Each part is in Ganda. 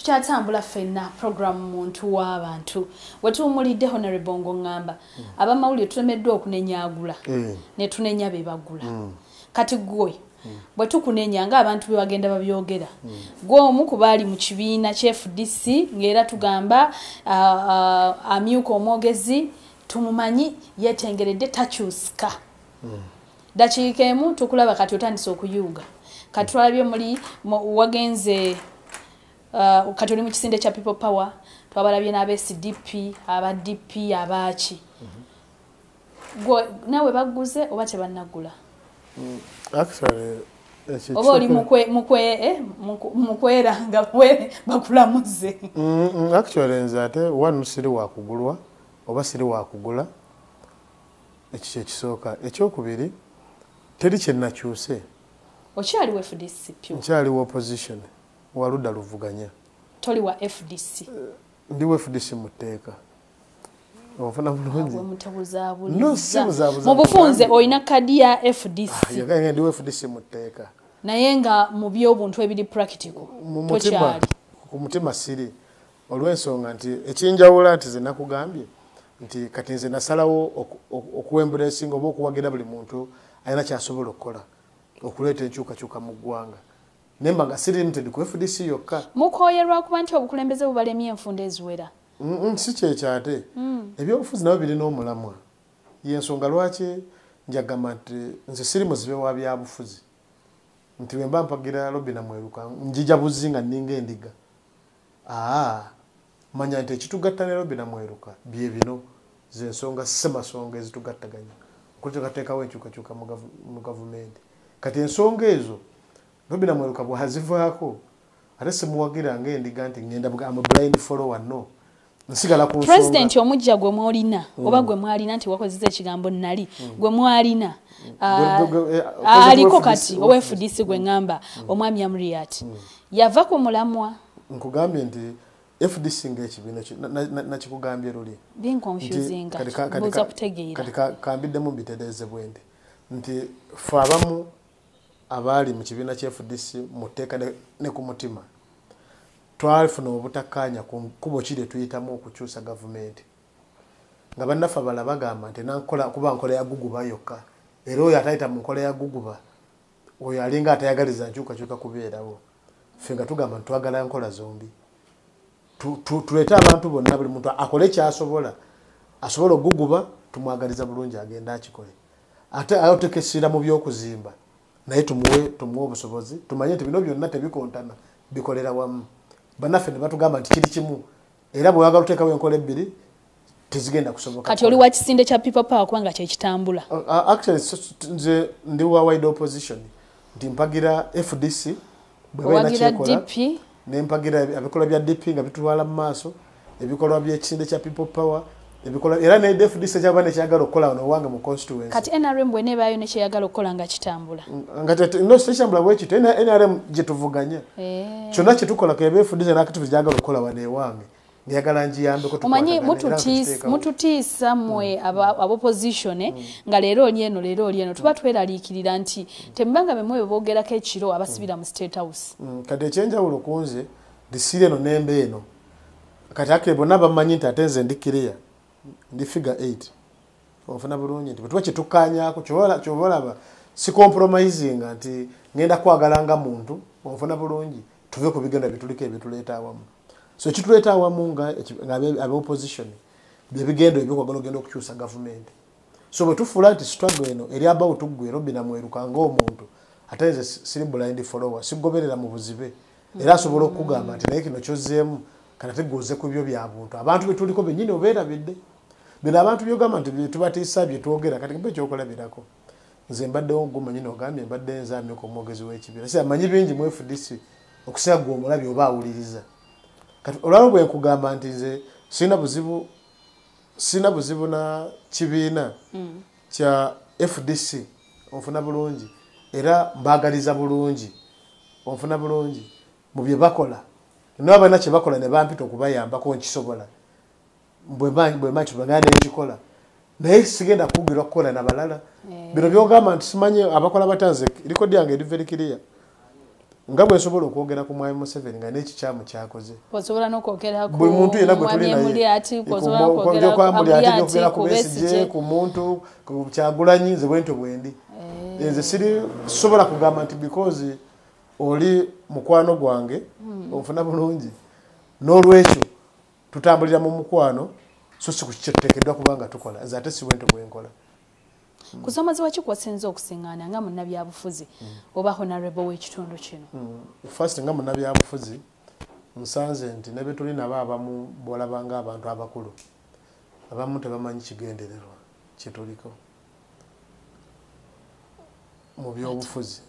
tukyatambula ffenna program muntu w'abantu wetuwumulidde honorable ng'ongamba abamawulire tulemeddwa okunenyaagula ne tunenya be bagula kati gwe bwe tukunenya ng'abantu be bagenda babyogera gwe omu ku baali mu kibiina kya FDC ng'era tugamba amyuka omwogezi tumumanyi yeetengeredde takyusika dakiika emu tukulaba kati otandise okuyuuga kati twalabye muli wagenze kati oli mu kisinde kya people power twabalabye n'aba-SDP aba DP abaaki nawe baguze oba tebannagula actually oba oli mukweranga bakulamuze actually nze ate wanu siri wakugulwa oba siri wakugula ekyo ekisooka ekyokubiri teri kyennakyuse okyaliwo FDC pyo nkyaliwo opposition waludda luvuganya toli wa FDC ndiwo FDC mu tteeka ofuna bulungi mu bufunze olina kadi ya FDC ndiwo FDC mu tteeka naye nga mu by'obuntu ebiri practical tokyali ku mutima siri olw'ensonga nti ekinjawula nti ze nakugambye nti kati nze nasalawo okuwembulesinga oba okuwagira buli muntu alina kyasobola okukola okuleeta enkyukakyuka mu ggwanga nemba nga siri limited ku FDC yokka mukooyerwa kuba nti obukulembeze bubalemye enfunda eziwera si kyekyate ebyobufuzi nabo birina omulamwa yensonga lwaki njagamba nti nze siri muzibe wa byabufuzi nti bwe mba mpagira Robbinah Mweruka njija buzzi nga nninga endiga manya nti ekitugatta ne Robbinah Mweruka bye bino zensonga ssemasonga ezitugattaganya okuteekateekawo enkyukakyuka mu gavumenti kati ensonga ezo Robbinah Mweruka bwazivaako ate simuwagira ng'endiga nti ngenda mu blind follower no nsigala ku nsonga president omujja gwe mwolina oba gwe mwalina nti wakozesa ekigambo nali gwe mwalina aliko kati owa FDC gwe ngamba omwami Amriyat yava ku mulamwa nkugambye nti FDC ng'ekibiina nakikugambye luli binconfusinga buza kutegeera kati kambiddemu mbitereeze bwendi nti fe abamu abaali mu kibiina kya FDC mu tteeka ne ku mutima twalifuna obutakkaanya ku nkubo ki lye tuyitamu okukyusa gavumenti nga bannaffe abala bagamba nti kuba nkola ya guguba yokka era oyo atayita mu nkola ya guguba oyo alinga atayagaliza nkyukakyuka kubeerawo ffe nga tugamba nti twagala nkola zombi tuleete abantu bonna buli muntu akole kyasobola asobola oguguba tumwagaliza bulungi agenda akikole ate ayotekesera mu byokuzimba naye tumuwe obusobozi tumanye nti bino byonna tebikontana bikolera wamu bannaffe ne batugamba nti kiri kimu era bwe wagala oteekawo enkola ebbiri tezigenda kusoboka kati oli wa kisinde kya people power kubanga kyekitambula actually nze ndi wa wide opposition nti mpagira FDC owagira DP nempagira ebikolwa bya DP nga bitwala mu maaso ebikolwa by'ekisinde kya people power ebikolwa era ne FDC kyabane kyagala okukola wano wange mu constituency kati NRM bwe nebayo ne kyagala okukola nga kitambula nga no sitambula bwekito NRM gye tuvuganya kyonna kye tukola kebe FDC n'akitivu kyagala okukola wano wange njagala njiyambe ko tumanyi mututiisa mwe abopposition nga leero eno tuba tweraliikirira nti tembanga bemwe boogerako ekiro abasibira mu State House kati ekyenjawulo kunze disire no nembe eno kati akire bonna bamanyi nti ate nze ndi clear ndi figure 8 ofuna bulungi nti bwe kitukkaanyaako kyobalaba si compromising nti ngenda kwagalanga muntu ofuna bulungi tuve ku bigenda bituliko ebituleeta awamu so ekituleeta awamu nga abe-opposition byebigendo ebyokwagala ogenda okukyusa gavumenti so bwe tufuula nti struggle eno eri about ggwe Robbinah Mweruka ng'omuntu ate nze siri blind follower sigoberera mu buzibe era asobola okugamba nti naye kino kyozzeemu kana tegoze ku byo bya buntu abantu betuliko bennyini obeerabidde bino abantu byogamba nti tubatiisa bye twogera kati mbe ekyokulabirako nze mbaddewo gumanyini ogambye mbadde nzaamyuka omwogezi w'ekibiina si amanyi bingi mu FDC okusinga gwe omulabye oba awuliriza kati olwalo bwe nkugamba nti nze sina buzibu na kibiina kya FDC onfuna bulungi era mbagaliza bulungi onfuna bulungi mu bye bakola nabo balina kye bakola ne bampita okubayambako nkisobola bwe manyi tubagana nekikola naye sigenda kugirwa kukola nabalala bino byogamba nti simanyi abakola batanze likodi yange eri very clear nga bwe nsobola okwogera ku mwami Museveni nga n'ekikyamu kyakoze osobola n'okwogera ku buli muntu yenna gwe tuli naye ku Besigye ku muntu ku Kyagulanyi nze bwentyo bwendi nze sisobola kugamba nti because oli mukwano gwange onfuna bulungi n'olwekyo tutambulira mu mukwano so si kukiteekeddwa kubanga tukola nze ate si bwentyo bwenkola. Kusomozebwa ki kwasinze okusiŋŋaana nga munnabyabufuzi oba honorable w'ekitundu kino? First nga munnabyabufuzi nsanze nti ne be tuli nabo abamu bw'olabanga abantu abakulu abamu tebamanyi kigendererwa kyetuliko mu byobufuzi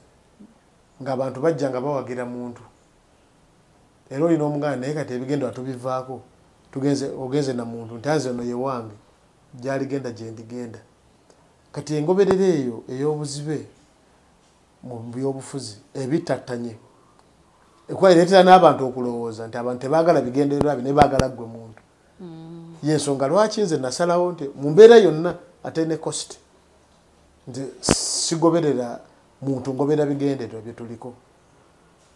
ng'abantu bajja nga bawagira muntu era olina omuganda naye kati ebigendererwa tubivaako ogenze na muntu nti anze ono ye wange gy'aligenda gye ndigenda. Kati engoberero eyo ey'obuzibe mu byobufuzi ebitattanye ekuba ireetera n'abantu okulowooza nti abantu tebaagala bigendererwa bye ne baagala ggwe muntu. Y'ensonga lwaki nze nasalawo nti mu mbeera yonna ate ne cost nti sigoberera muntu ngoberera bigendererwa bye tuliko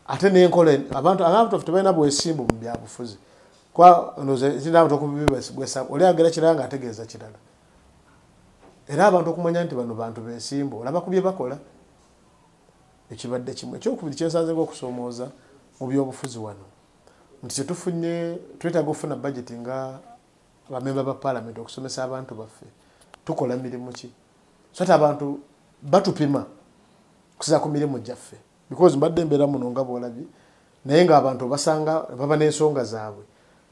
ate n'enkola abantu tebalina bwesimbu mu byabufuzi kwa ndoze okubibwesa oli agera kirala ng'ategeeza kirala. Era abantu okumanya nti bano bantu besimbo olaba ku bye bakola ekibadde kimu. Ekyokubiri kyensanze ng'okusoomooza mu byobufuzi wano nti tetufunye twetaaga okufuna budget nga abamemba ba parliament okusomesa abantu baffe tukola mirimu ki so ate abantu batupima kusiza ku mirimu gyaffe because mbadde mbeera muno nga bwolabye naye ng'abantu basanga baba n'ensonga zaabwe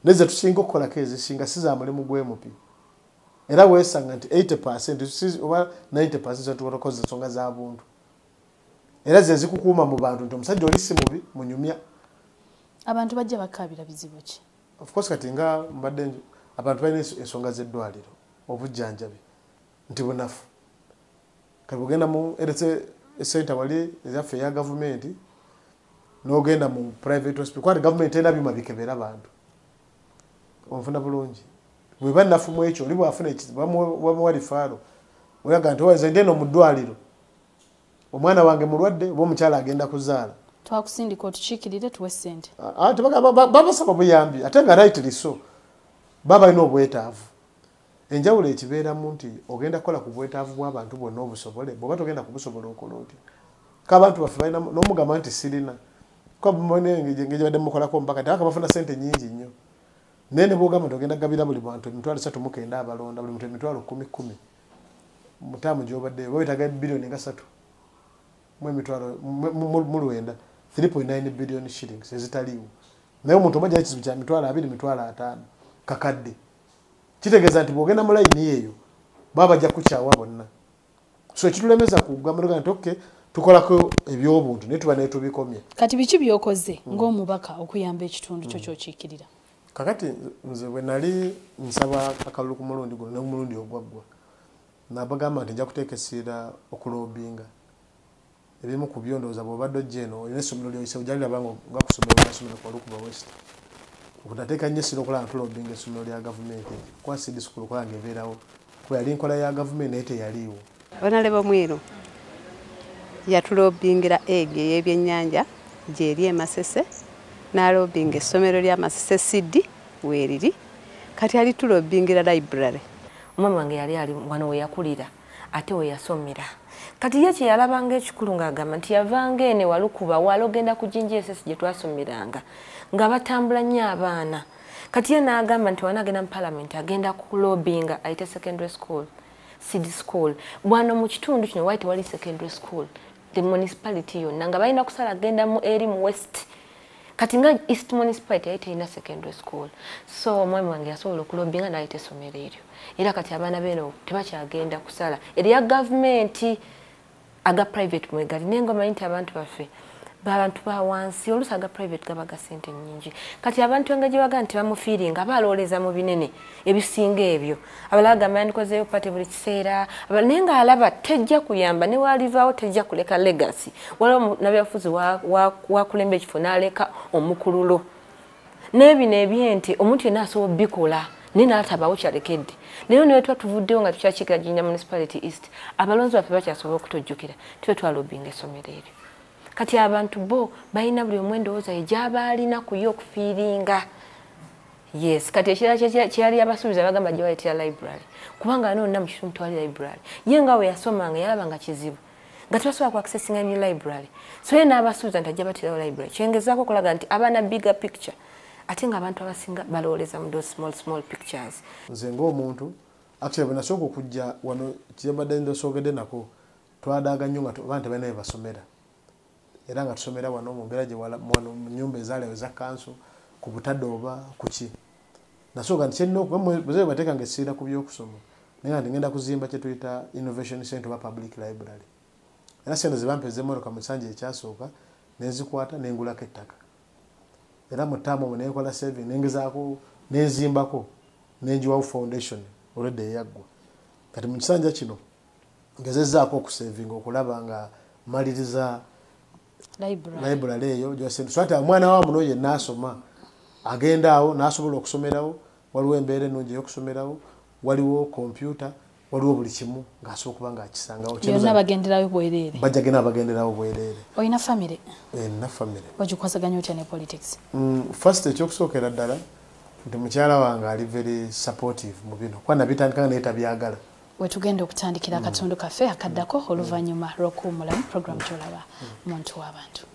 neze tusinga okukolako ezisinga si za mulimu gw'emupi era weesanga nti 80% oba 90% tukoze ensonga za buntu era ze zikukuuma mu bantu nti omusajja oli si mubi munyumya. Abantu bajja bakabira bizibu ki? Of course kati nga mbadde abantu balina ensonga z'eddwaliro obujjanjabi nti bunafu kati bugenda mu eretse esenta wali ezaffe eya gavumenti n'ogenda mu private hospital kwati gavumenti ena byuma bikebera abantu onfuna bulungi bwe bannafu mu ekyo oli bwafuna ekizibu bamuwali faalo olaga nti owaze ndeno mu ddwaliro omwana wange mulwadde oba omukyala agenda kuzaala twakusindika otukiikirire tuwe ssente babasaba buyambi ate nga rightly so baba balina obwetaavu. Enjawulo ekibeeramu nti ogenda kukola ku bwetaavu bw'abantu bonna obusobole bw'oba togenda kubusobola okola otya k'abantu baffe balina n'omugamba nti sirina ngejibadde mukolako mpaka nti bafuna ssente nnyingi nnyo naye ne bwogamba togenda gabira buli bantu 3,900 abalonda buli muntu 10,000 mutaamu gy'obadde oba wetaaga bilioni nga 3 mu 3.9 billion shillings ezitaliiwo naye omuntu omajja ekizibu kya 2,500 kakadde kitegeeza nti bw'ogenda mu layini eyo baba bajja kukyawa bonna so ekitulemeza kugamba nti okay tukolako ebyobuntu naye tuba naye tubikomye. Kati biki byokoze ng'omubaka okuyamba ekitundu kyo ky'okiikirira? Kakati nze bwe nali nsaba akalulu ku mulundi guno ne mulundi ogwaggwa nabagamba nti nja kuteeka essira okulobinga ebimu ku byondooza bw'obadde ojja eno olina essomero lyoyise ojaliraba nga kusomero lwasomero kwa Lukuba West okunateeka nnyo essira okulaba tulobinga essomero lya gavumenti kwa sidi sukulu okulaba ng'ebeerawo kuba yali nkola ya gavumenti naye teyaliiwo. Honorable Mwiru yatulobingira egi ey'ebyennyanja gyeri e Masese n'alobinga essomero lya Masese Sidi weeriri kati ali tulobingira library. Omwami wange yali wano we yakulira ate we yasomera kati ye kyeyalabanga ekikulu ng'agamba nti yavanga ene Walukuba walogenda ku GSS gye twasomeranga nga batambula nnyo abaana kati ye n'agamba nti wanaagenda mu parliament agenda kulobinga ayite secondary school Sidi school bwano mu kitundu kino wali tewali secondary school the municipality yonna nga balina kusala agenda mu eri mu west kati nga East municipality yali terina secondary school so omwami wange yasobola okulobinga n'ayita essomero eryo era kati abaana beno tebakyagenda kusala erya gavumenti aga private mwegali n'engoma nti abantu baffe abantu ba wansi oluusi aga private gabaga ssente nnyingi kati abantu nga gye baga nti bamufiiringa balooleza mu binene ebisinga ebyo abalala gamba yandikozeeyo pate buli kiseera naye ng'alaba tejja kuyamba ne walivaawo tejja kuleka legacy waliwo nabyabufuzi wakulemba ekifo n'aleka omukululo n'ebino ebyenti omuntu yenna asobola bikola naye n'atabawo kyalekedde leero ne wetwa tuvuddeyo nga tukyakiikira Jinja Municipality East abalonzi baffe bakyasobola okutojjukira tube twalobinga essomero eryo kati abantu bo balina buli omwendowooza egyaba alina kuyo okufiiringa. Yes, kati ekirala kyeyali abasuubiza bagamba gye baletera library kubanga nonna mu kitundu tewali library. Ye nga we yasomanga yalabanga kizibu nga tebasobola ku accessinga new library. So ye n'abasuubiza nti ajja baterawo library. Kyengezaako okulaga nti abaana bigger picture ate nga abantu abasinga balowooleza mu those small pictures. Nze ng'omuntu actually bwe nasooka okujja wano kyebadde ndosoogedde nako twadaaga nnyo nga abantu tebalina bye basomera era nga tusomera wano mu mbeera gye wano mu nnyumba ezaalewo eza kanso ku butadde oba ku ki. Nasooka nti kyerina okuba bateekanga essira ku by'okusoma naye nga ngenda kuzimba kye tuyita innovation center oba public library. Era sente ze bampeza emmotoka mu kisanja ekyasooka nenzikwata nengulako ettaka. Era mu ttaamu omwo nenkola saving nengezaako nenzimbako nenjiwawo foundation olwedde eyaggwa. Kati mu kisanja kino ngezezzaako okusavinga okulaba nga maliriza library eyo gyosente. So ate omwana wa muno yenna asoma agenda awo n'asobola okusomerawo, waliwo embeera ennungi ey'okusomerawo, waliwo kompyuta, waliwo buli kimu ng'asobola okuba ng'akisangawo. Yonna bagenderayo bwereere. Bajja genda bagenderawo bwereere. Oyina famire? Nina famire. Ogikwasaganya otya ne politics? First ekyokusookera ddala nti mukyala wange ali very supportive mu bino kuba nabitandikanga naye tabyagala. Wetugenda okutandikira akatundu kaffe akaddako oluvannyuma lw'okuwummulamu program gy'olaba Omuntu w'abantu.